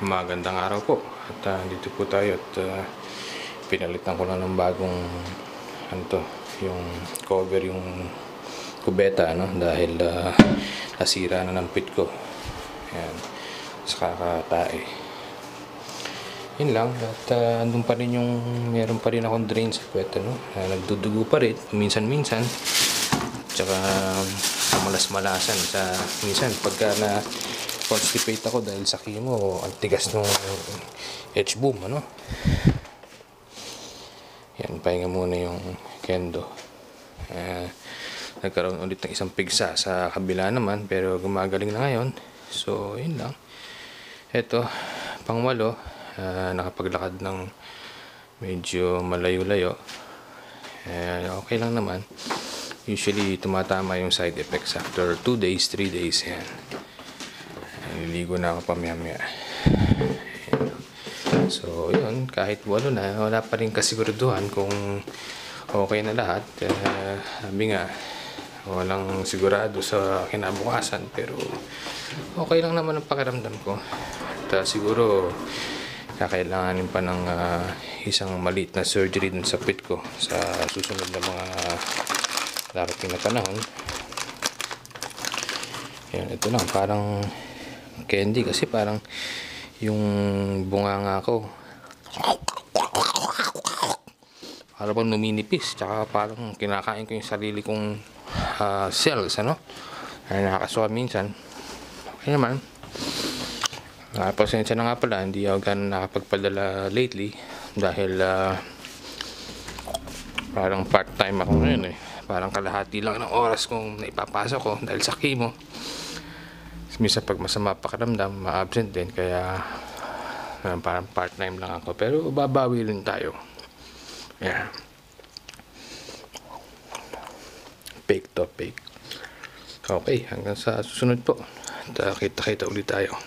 Magandang araw po at dito po tayo at pinalitan ko lang ng bagong yung cover, yung kubeta dahil nasira na ng pit ko. Ayan, sa kakatae. Yun lang, at andun pa rin meron pa rin akong drain sa puwet, nagdudugo pa rin minsan-minsan, tsaka malas-malasan sa minsan pagka na constipate ako dahil sa chemo, ang tigas ng H-boom, Yan, pahinga muna yung kendo. Nagkaroon ulit ng isang pigsa sa kabila naman, pero gumagaling na ngayon. So, yun lang. Eto, pangwalo, nakapaglakad ng medyo malayo-layo. Okay lang naman. Usually, tumatama yung side effects after 2 days, 3 days, yan. Naliligo na ako pamaya-maya. So, yun, kahit walo na, wala pa rin kasiguraduhan kung okay na lahat. Sabi nga, walang sigurado sa kinabukasan, pero okay lang naman ang pakiramdam ko. At siguro, kakailanganin pa ng isang maliit na surgery dun sa pit ko sa susunod na mga darating na panahon. Yan, ito lang, parang candy kasi parang yung bunganga ko parang bang numinipis, tsaka parang kinakain ko yung sarili kong cells, nakakasuwa minsan. Okay naman. Pasensya na nga pala, hindi ako ganun nakapagpadala lately dahil parang part-time ako ngayon parang kalahati lang ng oras kong naipapasok ko dahil sa chemo. Minsan pag masama pakiramdam, ma-absent din, kaya parang part-time lang ako, pero babawi rin tayo. Yeah. Fake to fake. Okay, hanggang sa susunod po. Kita-kita ulit tayo.